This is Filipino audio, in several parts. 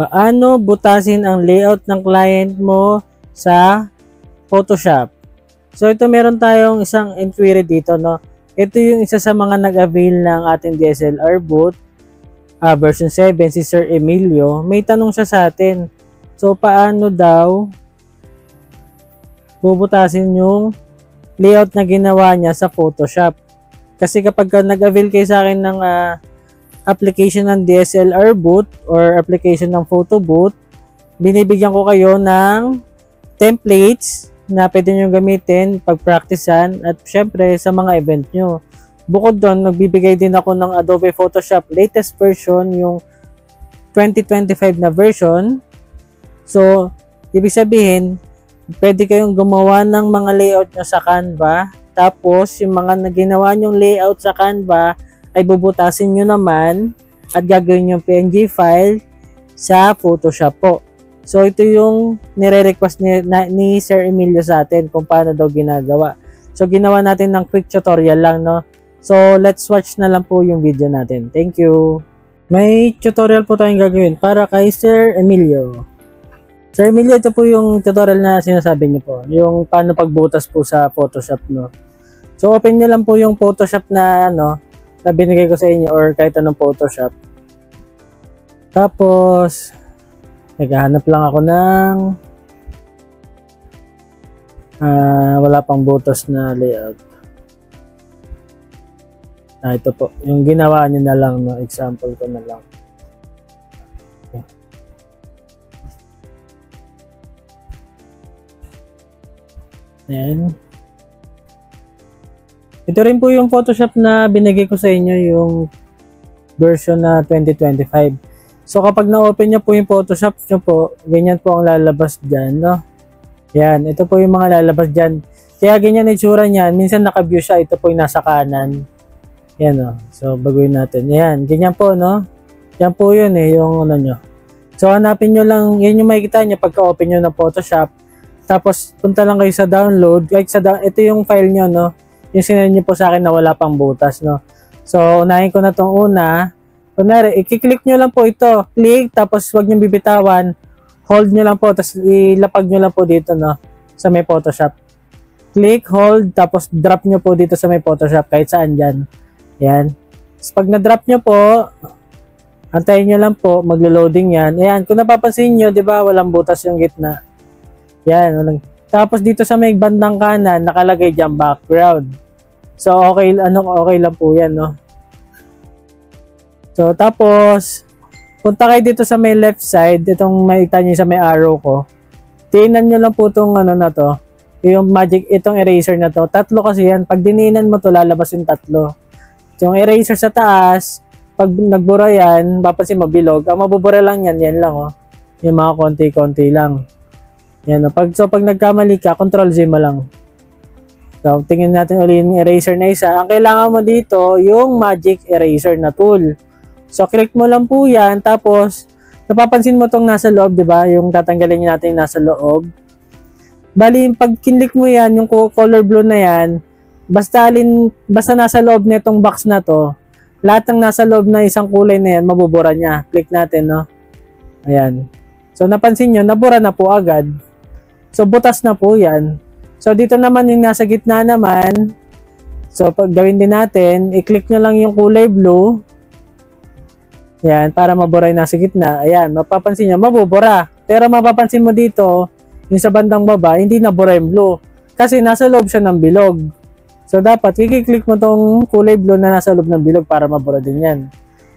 Paano butasin ang layout ng client mo sa Photoshop? So ito meron tayong isang inquiry dito, no. Ito yung isa sa mga nag-avail ng ating DSLR boot version 7, si Sir Emilio. May tanong siya sa atin. So paano daw bubutasin yung layout na ginawa niya sa Photoshop? Kasi kapag nag-avail kayo sa akin ng application ng DSLR boot or application ng photo boot, binibigyan ko kayo ng templates na pwede nyo gamitin pag-practicean at syempre sa mga event nyo. Bukod doon, nagbibigay din ako ng Adobe Photoshop latest version, yung 2025 na version. So, ibig sabihin, pwede kayong gumawa ng mga layout nyo sa Canva. Tapos, yung mga ginawa nyong layout sa Canva ay bubutasin nyo naman at gagawin yung PNG file sa Photoshop po. So, ito yung nire-request ni Sir Emilio sa atin kung paano daw ginagawa. So, ginawa natin ng quick tutorial lang, no? So, let's watch na lang po yung video natin. Thank you! May tutorial po tayong gagawin para kay Sir Emilio. Sir Emilio, ito po yung tutorial na sinasabi niyo po. Yung paano pagbutas po sa Photoshop, no? So, open niyo lang po yung Photoshop na, na binigay ko sa inyo or kahit anong Photoshop. Tapos, naghahanap lang ako ng wala pang butas na layout. Ito po. Yung ginawa nyo na lang, no? Example ko na lang. Okay. Ayan. Ito rin po yung Photoshop na binigay ko sa inyo, yung version na 2025. So kapag na-open nyo po yung Photoshop nyo po, ganyan po ang lalabas dyan, no? Yan, ito po yung mga lalabas dyan. Kaya ganyan itsura niyan. Minsan naka-view siya, ito po yung nasa kanan. Yan, no? So baguhin natin. Yan, ganyan po, no? Yan po yun yung ano nyo. So hanapin nyo lang, yan yung makikita nyo pagka-open nyo ng Photoshop. Tapos punta lang kayo sa download. Ito yung file nyo, no? Yung sinend nyo po sa akin na wala pang butas, no? So, unahin ko na itong una. Kunwari, i-click nyo lang po ito. Click, tapos huwag nyo bibitawan. Hold nyo lang po, tapos ilapag nyo lang po dito, no? Sa may Photoshop. Click, hold, tapos drop nyo po dito sa may Photoshop, kahit saan dyan. Yan. Tapos pag na-drop nyo po, antayin nyo lang po, maglo-loading yan. Ayan, kung napapansin nyo, di ba, walang butas yung gitna. Yan, walang. Tapos dito sa may bandang kanan, nakalagay dyan background. So, okay lang po yan, no? So, tapos, punta kayo dito sa may left side, itong makita nyo sa may arrow ko. Tingnan nyo lang po itong na to, yung itong eraser na to. Tatlo kasi yan. Pag dininan mo to, lalabas yung tatlo. So, yung eraser sa taas, pag nagbura yan, papansin mo, bilog. Ang mabubura lang yan lang, oh. Yung mga konti-konti lang. Yan, oh. Pag nagkamali ka, Control-Z mo lang. So, tingnan natin ulit yung eraser na isa. Ang kailangan mo dito, yung Magic Eraser na tool. So, click mo lang po yan. Tapos, napapansin mo tong nasa loob, di ba? Yung tatanggalin natin nasa loob. Bali, pag kinlik mo yan, yung color blue na yan, basta nasa loob na itong box na to, lahat ng nasa loob na isang kulay na yan, mabubura niya. Click natin, no? Ayan. So, napansin nyo, nabura na po agad. So, butas na po yan. So, dito naman yung nasa gitna naman. So, pag gawin din natin, i-click nyo lang yung kulay blue. Yan, para mabura yung nasa gitna. Ayan, mapapansin nyo, mabubura. Pero mapapansin mo dito, yung sa bandang baba, hindi nabura yung blue. Kasi nasa loob siya ng bilog. So, dapat, i-click mo tong kulay blue na nasa loob ng bilog para mabura din yan.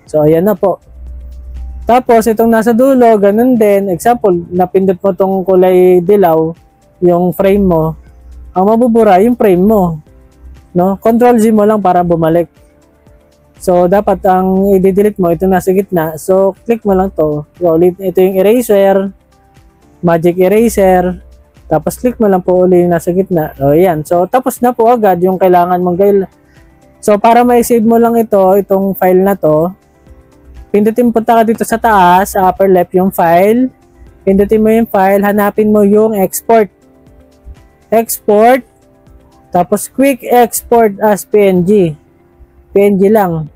So, ayan na po. Tapos, itong nasa dulo, ganun din. Example, napindot mo tong kulay dilaw, yung frame mo. Ang mabubura, yung frame mo. No? Control-Z mo lang para bumalik. So, dapat ang i-delete mo, ito nasa gitna. So, click mo lang to. So, ulit, ito yung eraser, Magic Eraser. Tapos, click mo lang po ulit yung nasa gitna. O, yan. So, tapos na po agad yung kailangan mong gawin. So, para ma-save mo lang itong file na to, pindutin punta ka dito sa taas, sa upper left yung file. Pindutin mo yung file, hanapin mo yung export. Export. Tapos, quick export as PNG. PNG lang.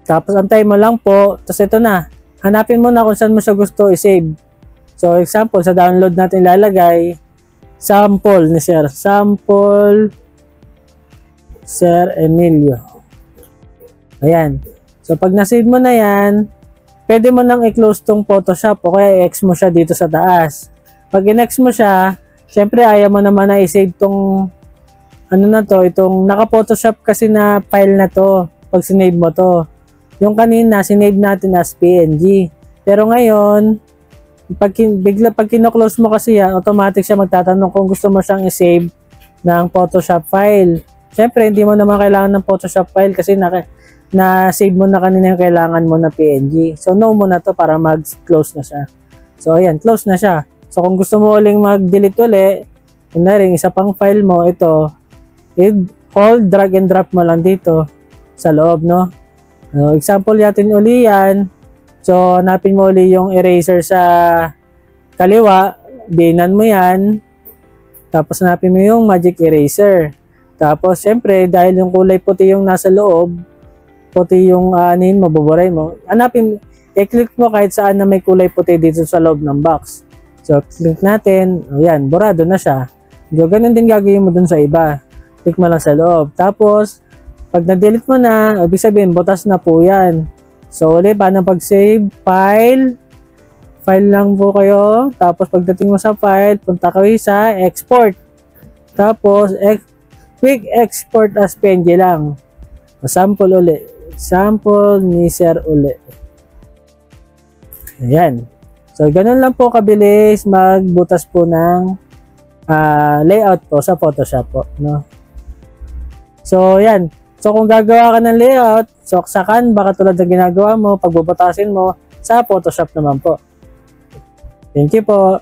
Tapos antay mo lang po. Tapos ito na. hanapin mo na kung saan mo siya gusto i-save. So, example, sa download natin lalagay, sample ni Sir. Sample Sir Emilio. Ayan. So, pag na-save mo na yan, pwede mo nang i-close tong Photoshop o kaya i-X mo siya dito sa taas. Pag in-X mo siya, syempre ayaw mo naman na i-save tong ano na to, itong naka-Photoshop kasi na file na to pag sinave mo to. Yung kanina, sinave natin as PNG. Pero ngayon, pag kino-close mo kasi yan, automatic siya magtatanong kung gusto mo siyang i-save ng Photoshop file. Siyempre, hindi mo naman kailangan ng Photoshop file kasi na-save mo na kanina yung kailangan mo na PNG. So, no mo na to para mag-close na siya. So, ayan, close na siya. So, kung gusto mo uling mag-delete uli, yun na rin, isa pang file mo, ito, hold, drag and drop mo lang dito sa loob, no? Example natin uli yan. So, hanapin mo uli yung eraser sa kaliwa. Dinan mo yan. Tapos, hanapin mo yung magic eraser. Tapos, syempre, dahil yung kulay puti yung nasa loob, puti yung anin mo, buburay mo. Hanapin, i-click mo kahit saan na may kulay puti dito sa loob ng box. So, click natin. Ayan, burado na siya. So, ganun din gagawin mo dun sa iba. Click mo lang sa loob. Tapos, pag na-delete mo na, ibig sabihin, butas na po yan. So, ulit, paano pag-save? File. File lang po kayo. Tapos, pagdating mo sa file, punta kayo sa export. Tapos, quick export as PNG lang. Sample ulit. Sample ni Sir ulit. Ayan. So, ganun lang po kabilis magbutas po ng layout po sa Photoshop po. No? So, yan. So, kung gagawa ka ng layout, so sa Canva, katulad ng ginagawa mo, pagbubutasin mo, sa Photoshop naman po. Thank you po.